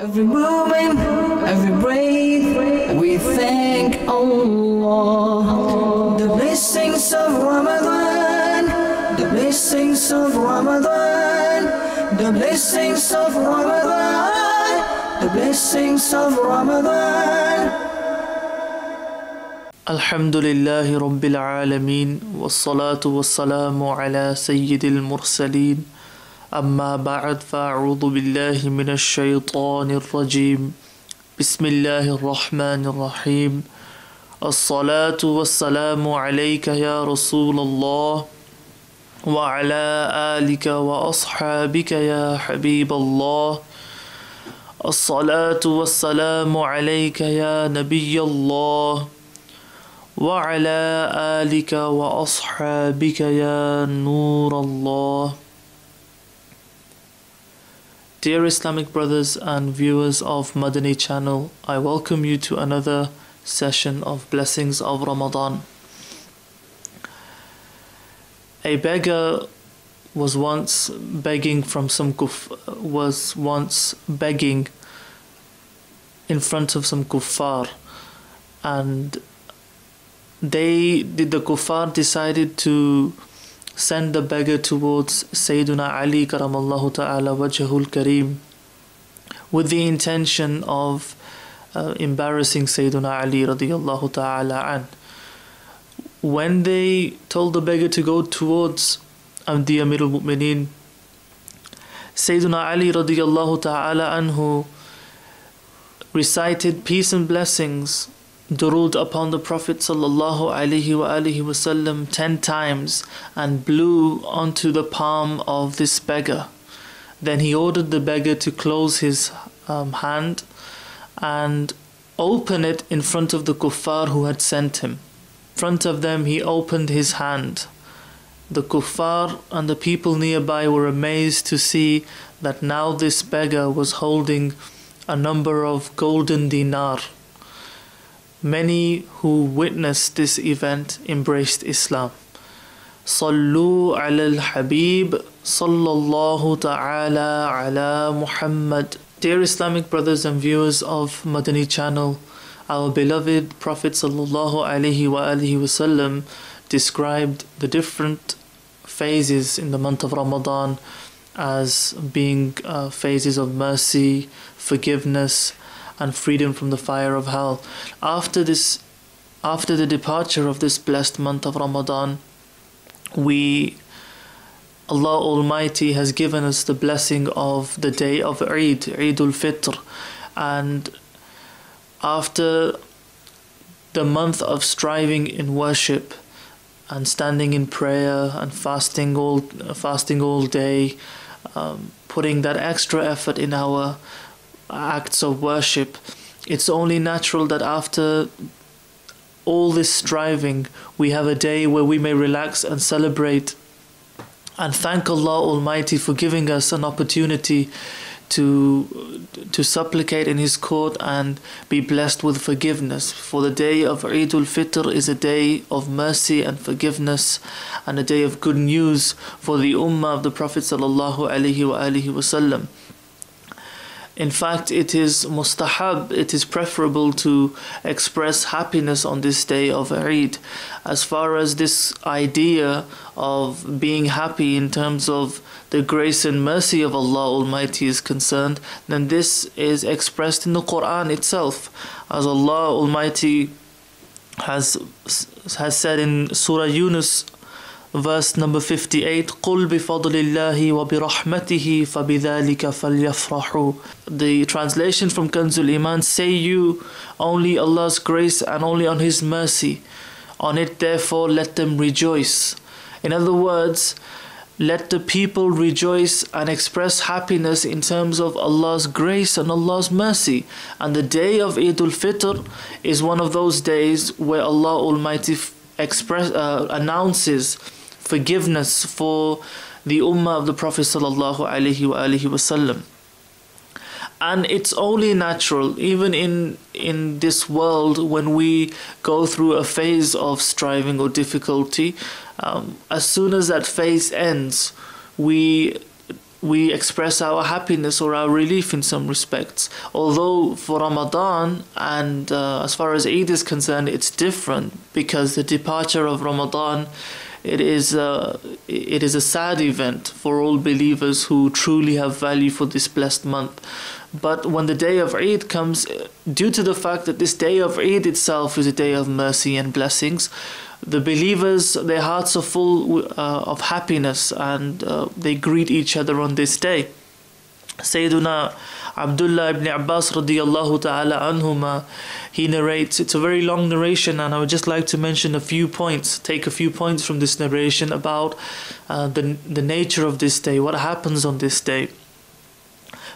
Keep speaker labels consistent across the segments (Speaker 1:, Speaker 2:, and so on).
Speaker 1: Every moment, every breath, we thank Allah. The blessings of Ramadan, the blessings of Ramadan, the blessings of Ramadan, the blessings of Ramadan.
Speaker 2: Alhamdulillahi Rabbil Alameen, wassalatu wassalamu ala Sayyidil Mursaleen. أما بعد فأعوذ بالله من الشيطان الرجيم بسم الله الرحمن الرحيم الصلاة والسلام عليك يا رسول الله وعلى آلك وأصحابك يا حبيب الله الصلاة والسلام عليك يا نبي الله وعلى آلك وأصحابك يا نور الله. Dear Islamic brothers and viewers of Madani channel, I welcome you to another session of Blessings of Ramadan. A beggar was once begging in front of some kuffar, and the kuffar decided to send the beggar towards Sayyiduna Ali karamallahu ta'ala wajhul kareem with the intention of embarrassing Sayyiduna Ali radiyallahu ta'ala an. When they told the beggar to go towards the Ameer-e-Mu'mineen, Sayyiduna Ali radiyallahu ta'ala anhu recited peace and blessings, durood upon the Prophet sallallahu alaihi wasallam 10 times and blew onto the palm of this beggar. Then he ordered the beggar to close his hand and open it in front of the kuffar who had sent him. In front of them he opened his hand. The kuffar and the people nearby were amazed to see that now this beggar was holding a number of golden dinar. Many who witnessed this event embraced Islam. Sallu ala al-Habib sallallahu ta'ala ala Muhammad. Dear Islamic brothers and viewers of Madani channel, our beloved Prophet sallallahu alaihi wasallam described the different phases in the month of Ramadan as being phases of mercy, forgiveness, and freedom from the fire of hell. After the departure of this blessed month of Ramadan, Allah Almighty has given us the blessing of the day of Eid, Eidul Fitr, and after the month of striving in worship and standing in prayer and fasting all day, putting that extra effort in our acts of worship, it's only natural that after all this striving we have a day where we may relax and celebrate and thank Allah Almighty for giving us an opportunity to supplicate in His court and be blessed with forgiveness. For the day of Eidul Fitr is a day of mercy and forgiveness and a day of good news for the ummah of the Prophet sallallahu alaihi wasallam. In fact, it is mustahab, it is preferable to express happiness on this day of Eid. As far as this idea of being happy in terms of the grace and mercy of Allah Almighty is concerned, then this is expressed in the Quran itself. As Allah Almighty has said in Surah Yunus, verse number 58, قُلْ بِفَضْلِ اللَّهِ وَبِرَحْمَتِهِ فَبِذَلِكَ فَلْيَفْرَحُوا. The translation from Kanzul Iman, say you, only Allah's grace and only on His mercy. On it therefore let them rejoice. In other words, let the people rejoice and express happiness in terms of Allah's grace and Allah's mercy. And the day of Eidul Fitr is one of those days where Allah Almighty announces forgiveness for the ummah of the Prophet sallallahu alaihi wasallam. And it's only natural, even in this world, when we go through a phase of striving or difficulty, as soon as that phase ends, we we express our happiness or our relief in some respects. Although for Ramadan and as far as Eid is concerned, it's different, because the departure of Ramadan, it is a sad event for all believers who truly have value for this blessed month. But when the day of Eid comes, due to the fact that this day of Eid itself is a day of mercy and blessings, the believers, their hearts are full of happiness, and they greet each other on this day. Sayyiduna Abdullah ibn Abbas radiyallahu ta'ala anhuma, he narrates, it's a very long narration, and I would just like to mention a few points, take a few points from this narration about the nature of this day, what happens on this day.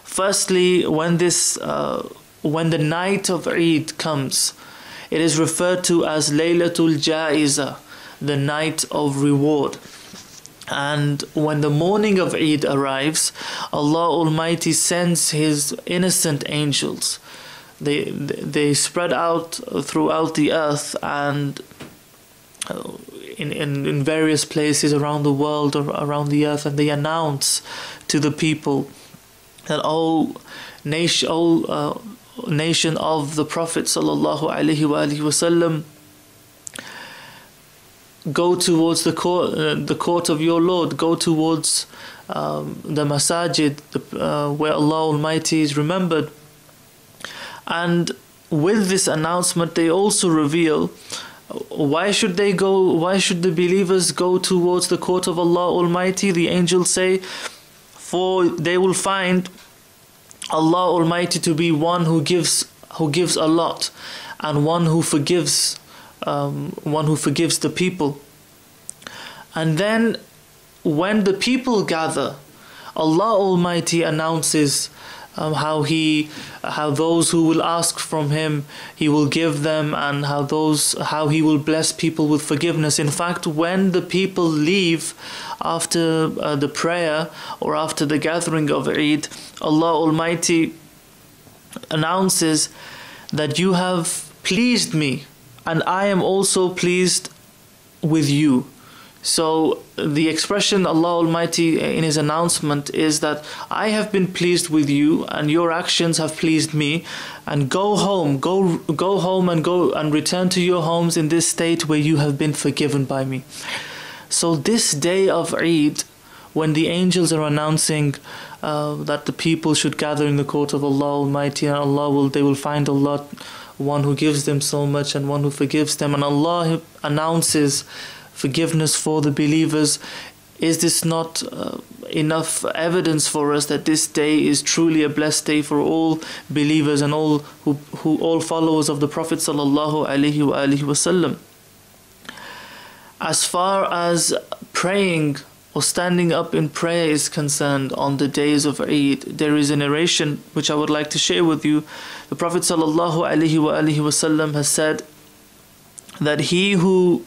Speaker 2: Firstly, when the night of Eid comes, it is referred to as Laylatul Jaiza, the night of reward. And when the morning of Eid arrives, Allah Almighty sends His innocent angels. They spread out throughout the earth and in various places around the world or around the earth, and they announce to the people that, nation of the Prophet sallallahu alaihi wasallam, go towards the court of your Lord, go towards the masajid, where Allah Almighty is remembered. And with this announcement, they also reveal why should the believers go towards the court of Allah Almighty. The angels say, for they will find Allah Almighty to be one who gives a lot, and one who forgives the people. And then when the people gather, Allah Almighty announces how those who will ask from Him, He will give them, and how He will bless people with forgiveness. In fact, when the people leave after the prayer or after the gathering of Eid, Allah Almighty announces that you have pleased me, and I am also pleased with you. So the expression Allah Almighty in His announcement is that I have been pleased with you, and your actions have pleased me, and go home and return to your homes in this state where you have been forgiven by me. So this day of Eid, when the angels are announcing that the people should gather in the court of Allah Almighty, and they will find Allah, one who gives them so much and one who forgives them, and Allah announces forgiveness for the believers, is this not enough evidence for us that this day is truly a blessed day for all believers and all all followers of the Prophet sallallahu alaihi wasallam? As far as praying or standing up in prayer is concerned on the days of Eid, there is a narration which I would like to share with you. The Prophet sallallahu alaihi wasallam has said that he who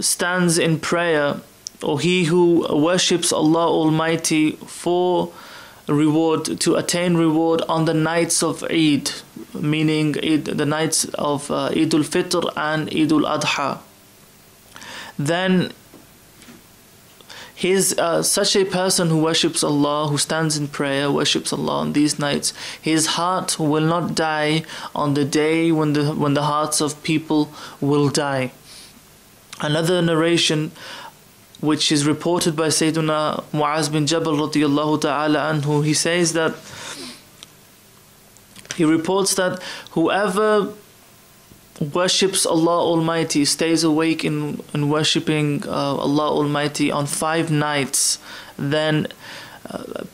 Speaker 2: stands in prayer, or he who worships Allah Almighty for reward, to attain reward on the nights of Eid, meaning the nights of Eid al-Fitr and Eid al-Adha, then such a person who worships Allah, who stands in prayer, worships Allah on these nights, his heart will not die on the day when the hearts of people will die. Another narration, which is reported by Sayyiduna Mu'az bin Jabal radiyallahu ta'ala anhu, he says that, he reports that whoever worships Allah Almighty, stays awake in worshipping Allah Almighty on 5 nights, then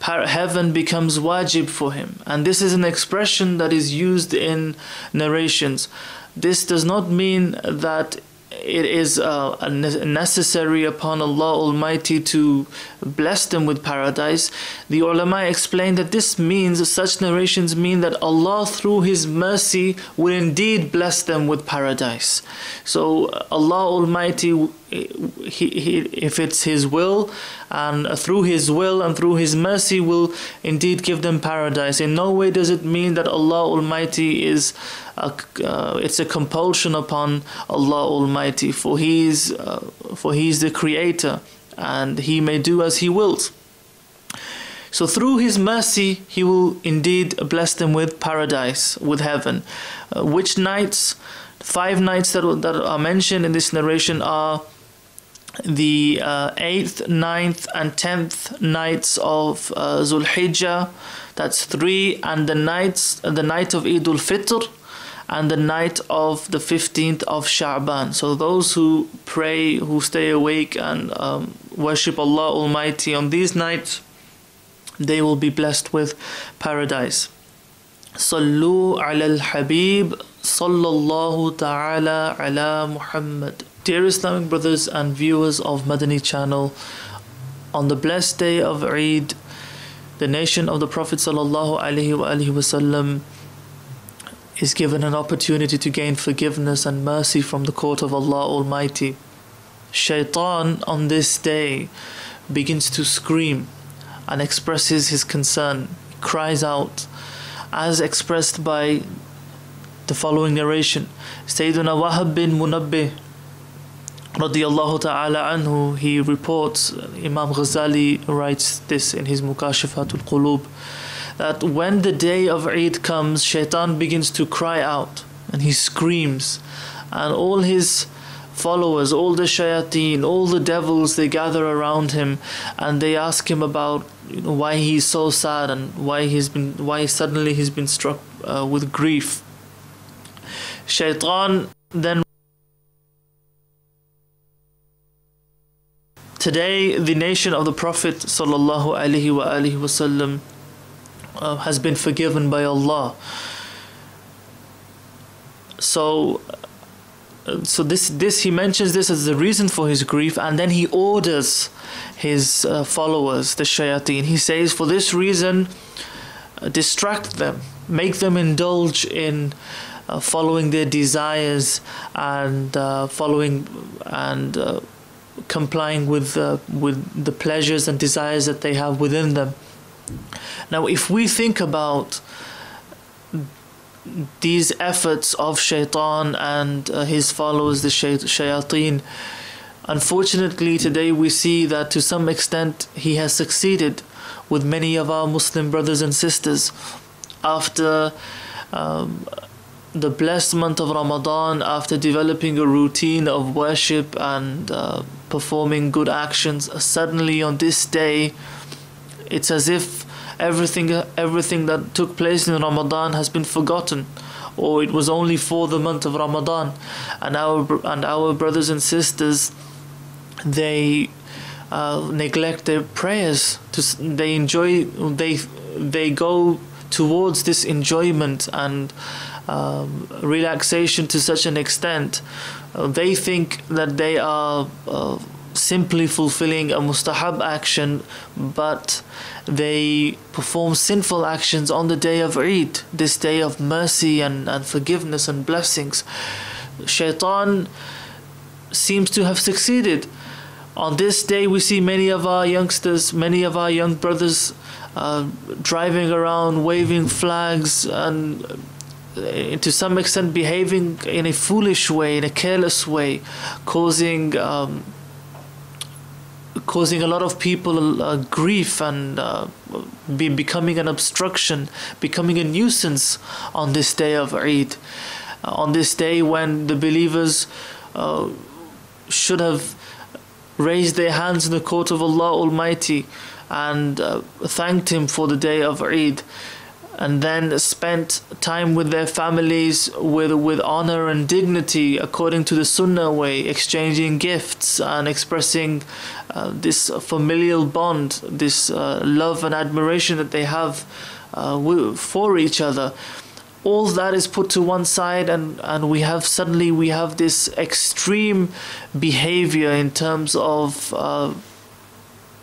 Speaker 2: heaven becomes wajib for him. And this is an expression that is used in narrations. This does not mean that it is necessary upon Allah Almighty to bless them with paradise. The ulama explain that this means, such narrations mean that Allah through His mercy will indeed bless them with paradise. So Allah Almighty, if it's His will, and through His will and through His mercy, will indeed give them paradise. In no way does it mean that Allah Almighty is it's a compulsion upon Allah Almighty, for He is the Creator, and He may do as He wills. So through His mercy, He will indeed bless them with paradise, with heaven. Which nights? 5 nights that are mentioned in this narration are the 8th, 9th and 10th nights of Zul Hijjah. That's 3, and the night of Eid al-Fitr, and the night of the 15th of Sha'ban. So those who pray, who stay awake and worship Allah Almighty on these nights, they will be blessed with paradise. Sallu ala al-Habib, sallallahu ta'ala ala Muhammad. Dear Islamic brothers and viewers of Madani channel, on the blessed day of Eid, the nation of the Prophet sallallahu alaihi wasallam is given an opportunity to gain forgiveness and mercy from the court of Allah Almighty. Shaitan on this day begins to scream and expresses his concern, cries out, as expressed by the following narration. Sayyiduna Wahab bin Munabbih radiyallahu ta'ala anhu, he reports, Imam Ghazali writes this in his Mukashifatul Qulub, that when the day of Eid comes, Shaitan begins to cry out and he screams, and all his followers, all the shayateen, all the devils, they gather around him and they ask him about why he's so sad and why suddenly he's been struck with grief. Shaitan then, today the nation of the Prophet sallallahu alaihi wasallam has been forgiven by Allah. So this he mentions this as the reason for his grief, and then he orders his followers, the shayateen. He says, for this reason, distract them, make them indulge in following their desires and complying with the pleasures and desires that they have within them. Now, if we think about these efforts of Shaitan and his followers, the shayateen, unfortunately today we see that to some extent he has succeeded with many of our Muslim brothers and sisters. After the blessed month of Ramadan, after developing a routine of worship and performing good actions, suddenly on this day it's as if everything that took place in Ramadan has been forgotten, or it was only for the month of Ramadan. And our brothers and sisters, they neglect their prayers. They go towards this enjoyment and relaxation to such an extent. They think that they are simply fulfilling a mustahab action, but they perform sinful actions on the day of Eid, this day of mercy and forgiveness and blessings. Shaitan seems to have succeeded. On this day we see many of our youngsters, many of our young brothers driving around, waving flags, and to some extent behaving in a foolish way, in a careless way, causing a lot of people grief and becoming an obstruction, becoming a nuisance on this day of Eid. On this day when the believers should have raised their hands in the court of Allah Almighty and thanked Him for the day of Eid, and then spent time with their families with honor and dignity according to the Sunnah way, exchanging gifts and expressing this familial bond, this love and admiration that they have for each other. All that is put to one side, and we have this extreme behavior in terms of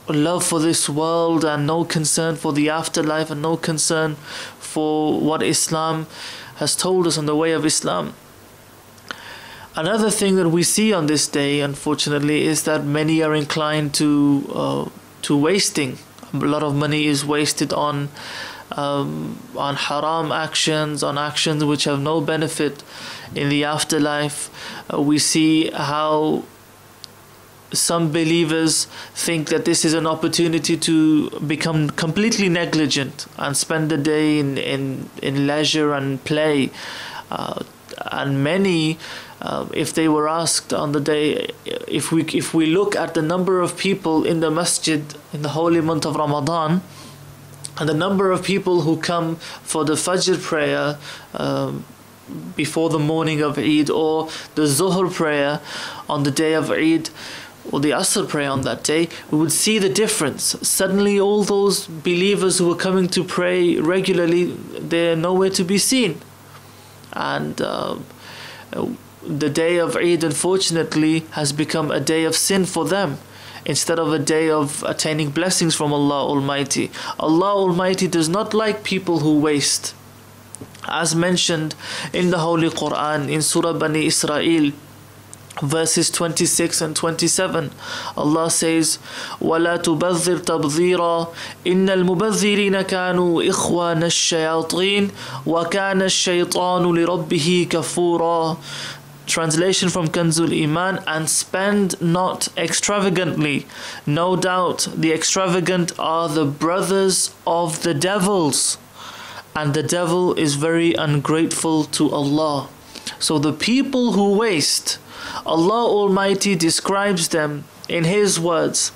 Speaker 2: love for this world and no concern for the afterlife and no concern for what Islam has told us on the way of Islam. Another thing that we see on this day, unfortunately, is that many are inclined to wasting. A lot of money is wasted on haram actions, on actions which have no benefit in the afterlife. We see how some believers think that this is an opportunity to become completely negligent and spend the day in leisure and play. And many, if they were asked on the day, if we look at the number of people in the masjid in the holy month of Ramadan, and the number of people who come for the Fajr prayer before the morning of Eid, or the Zuhr prayer on the day of Eid, or the Asr prayer on that day, we would see the difference. Suddenly all those believers who were coming to pray regularly, they're nowhere to be seen. And the day of Eid, unfortunately, has become a day of sin for them, instead of a day of attaining blessings from Allah Almighty. Allah Almighty does not like people who waste. As mentioned in the Holy Quran, in Surah Bani Israel, verses 26 and 27, Allah says, وَلَا تُبَذِّرْ تَبْذِيرًا إِنَّ الْمُبَذِّرِينَ كَانُوا إِخْوَانَ الشَّيَاطِينَ وَكَانَ الشَّيْطَانُ لِرَبِّهِ كَفُورًا. Translation from Kanzul Iman: and spend not extravagantly. No doubt the extravagant are the brothers of the devils, and the devil is very ungrateful to Allah. So the people who waste, Allah Almighty describes them in His words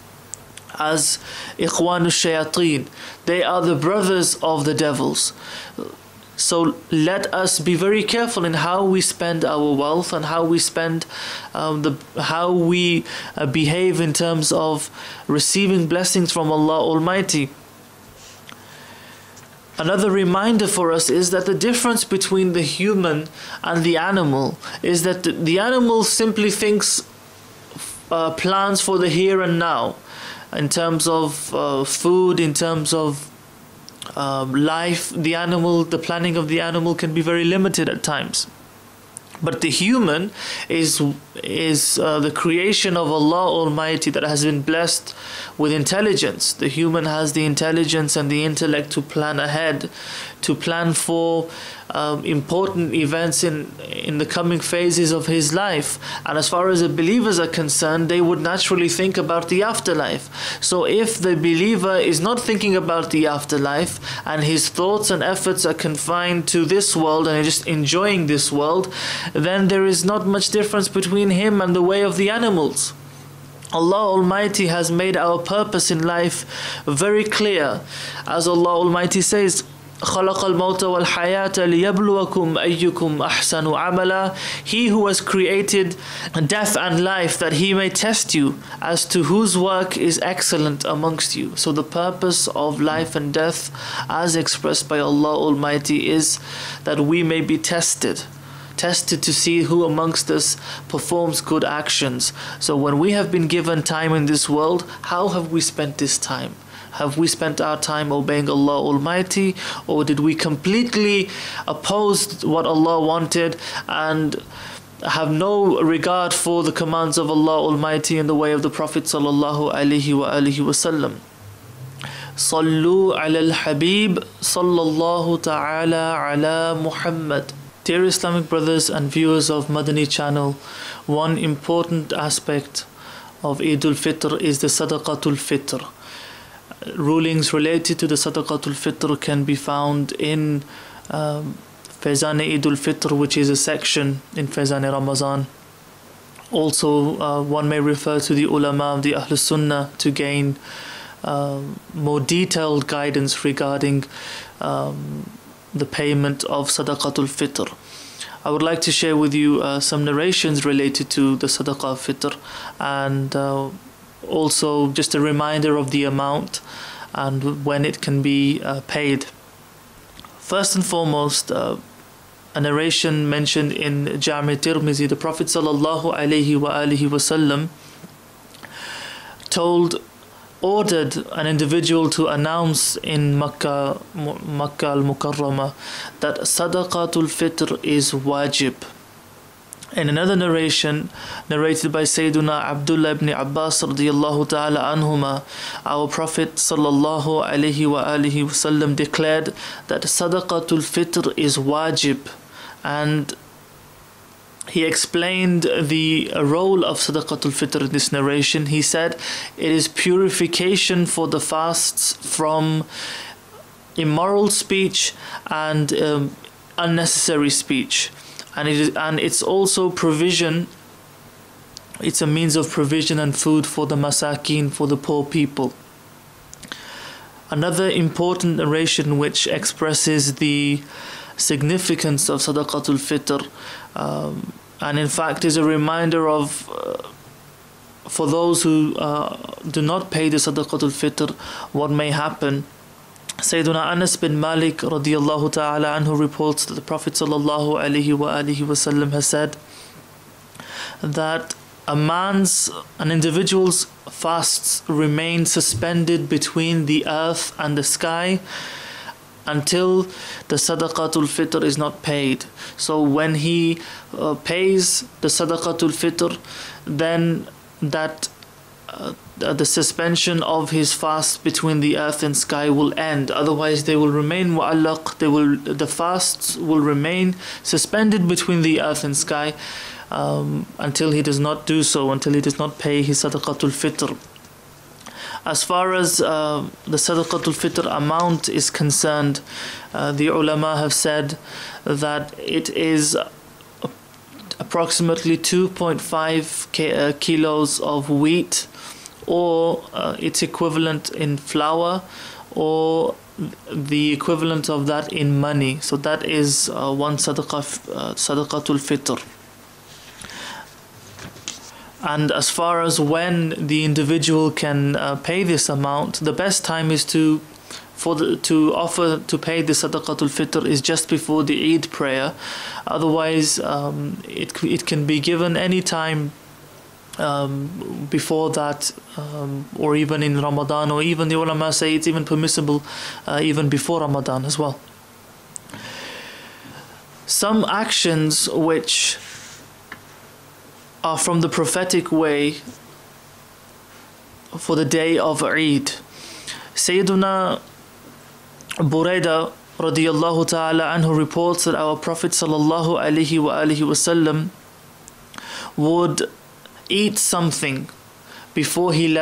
Speaker 2: as Ikhwanu Shayateen. They are the brothers of the devils. So let us be very careful in how we spend our wealth, and how we spend how we behave in terms of receiving blessings from Allah Almighty. Another reminder for us is that the difference between the human and the animal is that the animal simply thinks, plans for the here and now, in terms of food, in terms of life. The planning of the animal can be very limited at times. But the human is the creation of Allah Almighty that has been blessed with intelligence. The human has the intelligence and the intellect to plan ahead, to plan for important events in the coming phases of his life. And as far as the believers are concerned, they would naturally think about the afterlife. So if the believer is not thinking about the afterlife, and his thoughts and efforts are confined to this world and just enjoying this world, then there is not much difference between him and the way of the animals. Allah Almighty has made our purpose in life very clear. As Allah Almighty says, خَلَقَ الْمَوْتَ وَالْحَيَاةَ لِيَبْلُوَكُمْ أَيُّكُمْ أَحْسَنُ عَمَلًا. He who has created death and life, that He may test you as to whose work is excellent amongst you. So the purpose of life and death, as expressed by Allah Almighty, is that we may be tested to see who amongst us performs good actions. So when we have been given time in this world, how have we spent this time? Have we spent our time obeying Allah Almighty, or did we completely oppose what Allah wanted and have no regard for the commands of Allah Almighty in the way of the Prophet sallallahu alaihi wasallam? Sallu ala al-Habib sallallahu ta'ala ala Muhammad. Dear Islamic brothers and viewers of Madani channel, one important aspect of Eid al-Fitr is the sadaqatul fitr. Rulings related to the sadaqatul fitr can be found in Faizan Eid al-Fitr, which is a section in Faizan Ramadan. Also, one may refer to the ulama of the AhleSunnat to gain more detailed guidance regarding the payment of sadaqatul fitr. I would like to share with you some narrations related to the sadaqah fitr, and also just a reminder of the amount and when it can be paid. First and foremost, a narration mentioned in Jami' Tirmizi, the Prophet sallallahu alaihi wasallam ordered an individual to announce in Makkah al-Mukarramah that sadaqatul fitr is wajib. In another narration narrated by Sayyiduna Abdullah ibn Abbas radiyallahu ta'ala anhuma, our Prophet sallallahu alaihi wasallam declared that sadaqatul fitr is wajib, and he explained the role of sadaqatul fitr in this narration. He said it is purification for the fasts from immoral speech and unnecessary speech, and it's also provision. It's a means of provision and food for the masakin, for the poor people. Another important narration which expresses the significance of sadaqatul fitr, and in fact is a reminder of for those who do not pay the sadaqatul fitr what may happen. Sayyiduna Anas bin Malik radiyallahu ta'ala anhu reports that the Prophet sallallahu alaihi wasallam has said that an individual's fasts remain suspended between the earth and the sky until the sadaqatul fitr is not paid. So when he pays the sadaqatul fitr, then that the suspension of his fast between the earth and sky will end. Otherwise they will remain mu'allaq, the fasts will remain suspended between the earth and sky until he does not do so, until he does not pay his sadaqatul fitr. As far as the sadaqatul fitr amount is concerned, the ulama have said that it is approximately 2.5 kilos of wheat, or its equivalent in flour, or the equivalent of that in money. So that is one sadaqatul fitr. And as far as when the individual can pay this amount, the best time is to pay the sadaqatul fitr is just before the Eid prayer. Otherwise, it can be given any time before that, or even in Ramadan, or even the ulama say it's even permissible even before Ramadan as well. Some actions which are from the prophetic way for the day of Eid. Sayyiduna Buraidah radiyallahu ta'ala anhu reports that our Prophet sallallahu alaihi wasallam would eat something before he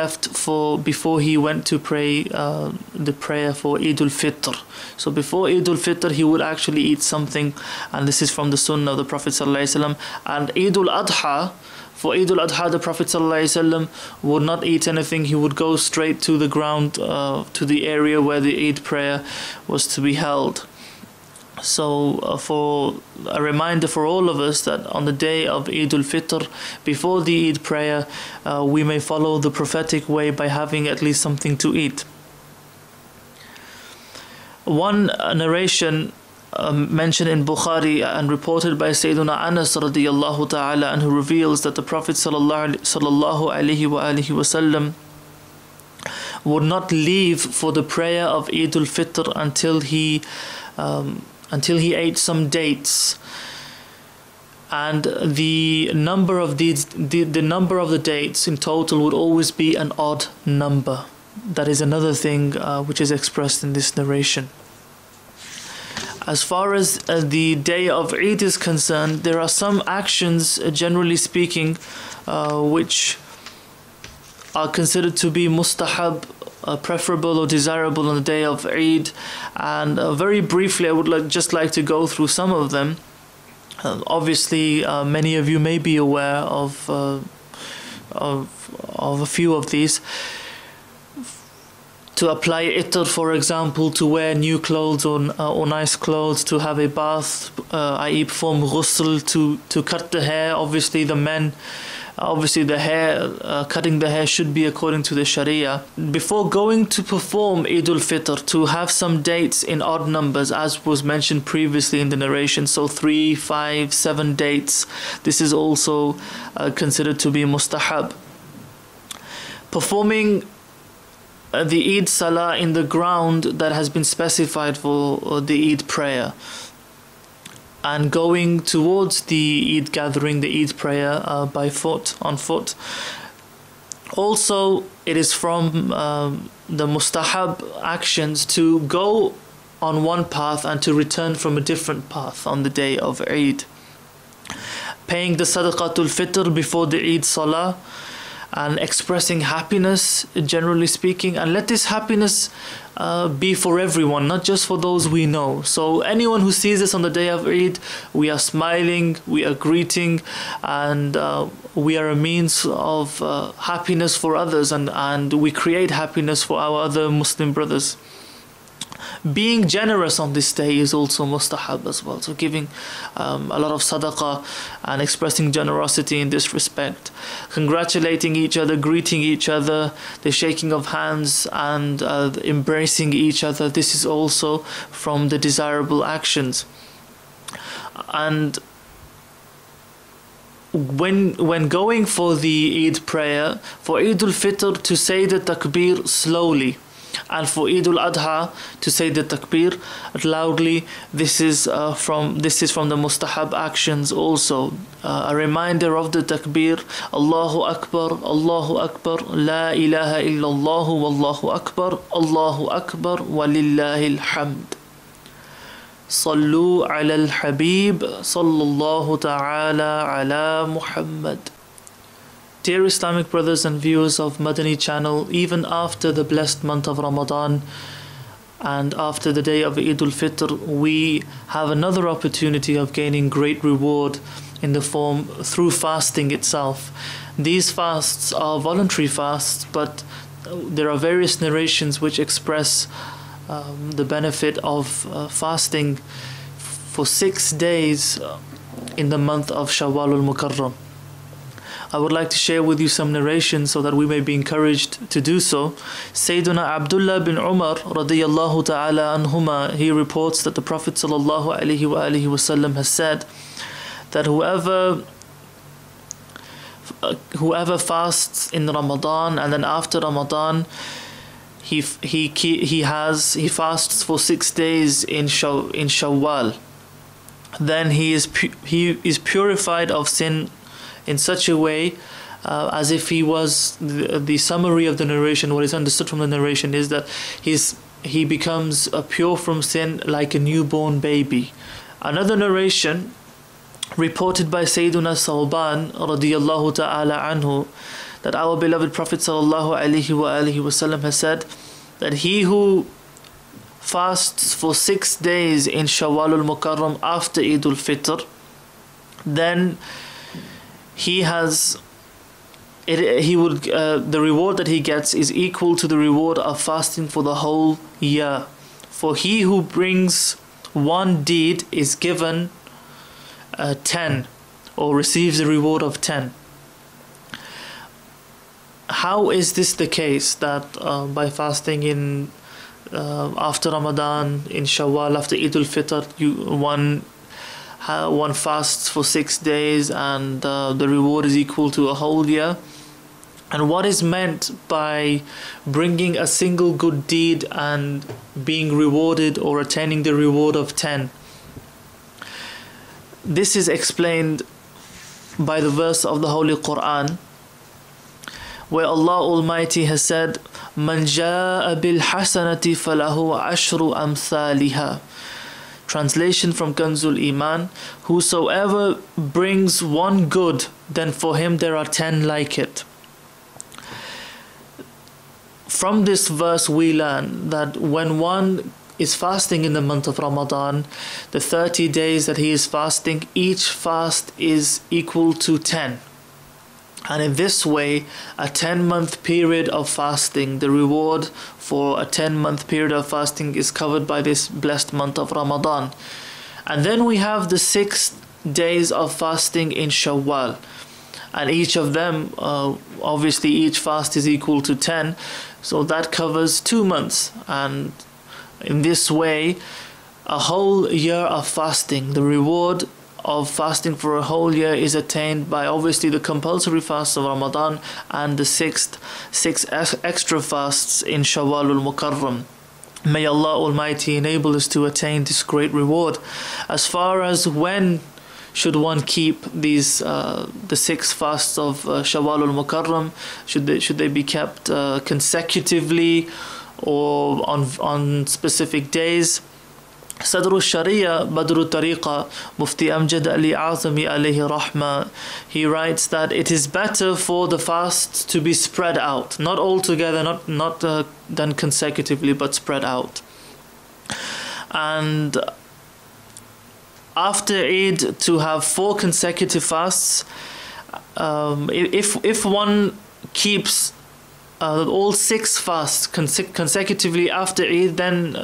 Speaker 2: went to pray the prayer for Eid al-Fitr. So before Eid al-Fitr he would actually eat something, and this is from the sunnah of the Prophet sallallahu alaihi wasallam. And Eid al-Adha, for Eid al-Adha, the Prophet ﷺ would not eat anything. He would go straight to the ground, to the area where the Eid prayer was to be held. So for a reminder for all of us that on the day of Eid al-Fitr, before the Eid prayer, we may follow the prophetic way by having at least something to eat. One narration mentioned in Bukhari and reported by Sayyiduna Anas radiyallahu ta'ala, and who reveals that the Prophet sallallahu alaihi wasallam would not leave for the prayer of Eid al-Fitr until he ate some dates, and the number of the dates in total would always be an odd number. That is another thing which is expressed in this narration. As far as the day of Eid is concerned, there are some actions, generally speaking, which are considered to be mustahab, preferable or desirable on the day of Eid, and very briefly I would just like to go through some of them. Obviously many of you may be aware of a few of these. To apply itr, for example, to wear new clothes or nice clothes, to have a bath, i.e. perform ghusl, to cut the hair. Obviously the men, the hair, cutting the hair should be according to the Sharia. Before going to perform Eid al-Fitr, to have some dates in odd numbers, as was mentioned previously in the narration, so 3, 5, 7 dates. This is also considered to be mustahab. Performing the Eid Salah in the ground that has been specified for the Eid prayer, and going towards the Eid gathering, the Eid prayer on foot. Also, it is from the mustahab actions to go on one path and to return from a different path on the day of Eid. paying the sadaqatul fitr before the Eid Salah, and expressing happiness, generally speaking. And let this happiness be for everyone, not just for those we know. So anyone who sees us on the day of Eid, we are smiling, we are greeting, and we are a means of happiness for others, and we create happiness for our other Muslim brothers. Being generous on this day is also mustahab as well. So giving a lot of sadaqah and expressing generosity in this respect. Congratulating each other, greeting each other, the shaking of hands and embracing each other. This is also from the desirable actions. And when going for the Eid prayer, for Eid al-Fitr to say the takbir slowly, and for Eid al-Adha to say the takbir loudly. This is from the mustahab actions also. A reminder of the takbir: Allahu Akbar, Allahu Akbar, La ilaha illallah, Wallahu Akbar, Allahu Akbar, Walillahil hamd. Sallu ala al-Habib, Sallallahu ta'ala ala Muhammad. Dear Islamic brothers and viewers of Madani channel, even after the blessed month of Ramadan and after the day of Eid al-Fitr, we have another opportunity of gaining great reward in the form through fasting itself. These fasts are voluntary fasts, but there are various narrations which express the benefit of fasting for 6 days in the month of Shawwal al-Mukarram. I would like to share with you some narrations so that we may be encouraged to do so. Sayyiduna Abdullah bin Umar radiyallahu ta'ala anhuma, he reports that the Prophet sallallahu alaihi wasallam has said that whoever fasts in Ramadan and then after Ramadan he fasts for 6 days in Shawwal, then he is purified of sin in such a way as if he was the summary of the narration. What is understood from the narration is that he becomes pure from sin like a newborn baby. Another narration reported by Sayyiduna Sawban radiyallahu ta'ala anhu, that our beloved Prophet sallallahu alaihi wasallam has said that he who fasts for 6 days in Shawwal al-Mukarram after Eid al-Fitr, then the reward that he gets is equal to the reward of fasting for the whole year. For he who brings one deed is given 10, or receives the reward of 10. How is this the case, that by fasting in after Ramadan, in Shawwal, after Eid al-Fitr, one fasts for 6 days and the reward is equal to a whole year? And what is meant by bringing a single good deed and being rewarded or attaining the reward of 10? This is explained by the verse of the Holy Quran, where Allah Almighty has said, "Man jaa bil hasanati falahu ashru amthaliha." Translation from Kanzul Iman: whosoever brings one good, then for him there are 10 like it. From this verse we learn that when one is fasting in the month of Ramadan, the 30 days that he is fasting, each fast is equal to 10. And in this way, a 10-month period of fasting, the reward for a 10-month period of fasting is covered by this blessed month of Ramadan. And then we have the 6 days of fasting in Shawwal. And each of them, obviously each fast is equal to 10. So that covers 2 months. And in this way, a whole year of fasting, the reward of fasting for a whole year is attained by obviously the compulsory fast of Ramadan and the 6 extra fasts in Shawwal al-Mukarram. May Allah Almighty enable us to attain this great reward. As far as when should one keep these the 6 fasts of Shawwal al-Mukarram, should they be kept consecutively or on specific days? Sadqa-e-Jaria Badru Tariqa Mufti Amjad Ali Azami alayhi rahma, he writes that it is better for the fast to be spread out, not all together, not done consecutively, but spread out. And after Eid, to have 4 consecutive fasts, if one keeps all 6 fasts consecutively after Eid, then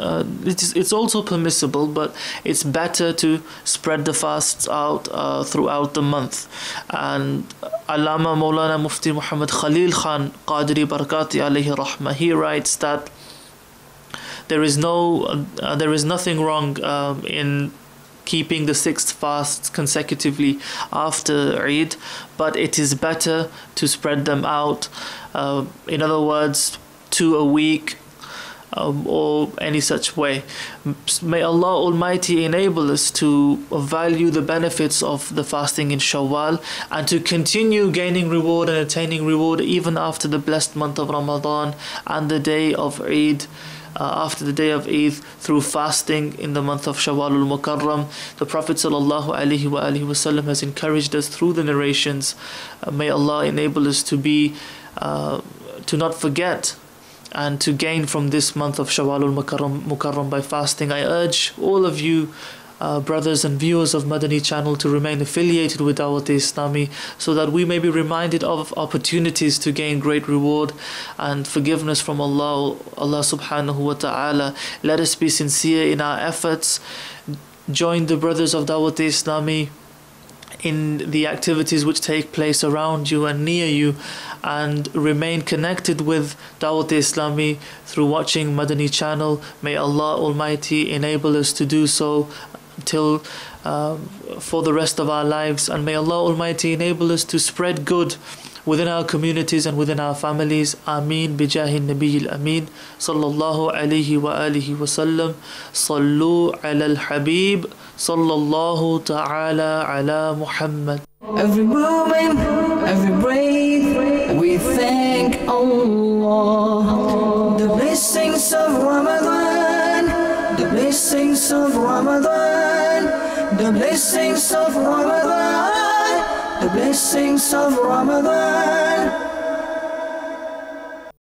Speaker 2: it's also permissible, but it's better to spread the fasts out throughout the month. And Allama Maulana Mufti Muhammad Khalil Khan Qadri Barakati alayhi rahma, he writes that there is nothing wrong in keeping the 6 fasts consecutively after Eid, but it is better to spread them out. In other words, 2 a week, or any such way. May Allah Almighty enable us to value the benefits of the fasting in Shawwal, and to continue gaining reward and attaining reward even after the blessed month of Ramadan and the day of Eid. After the day of Eid, through fasting in the month of Shawwal al-Mukarram. The Prophet ﷺ has encouraged us through the narrations. May Allah enable us to not forget and to gain from this month of Shawwal al-Mukarram by fasting. I urge all of you brothers and viewers of Madani channel to remain affiliated with Dawat-e-Islami, so that we may be reminded of opportunities to gain great reward and forgiveness from Allah subhanahu wa ta'ala. Let us be sincere in our efforts. Join the brothers of Dawat-e-Islami in the activities which take place around you and near you, and remain connected with Dawat-e-Islami through watching Madani channel. May Allah Almighty enable us to do so till for the rest of our lives, and may Allah Almighty enable us to spread good within our communities and within our families. Ameen bijahi Nabi al-Ameen sallallahu alayhi wa alihi wa sallam. Sallu ala al-Habib sallallahu ta'ala ala Muhammad.
Speaker 1: Every moment, every breath, we thank Allah. The blessings of Ramadan, the blessings of Ramadan, the blessings of Ramadan, the blessings of Ramadan.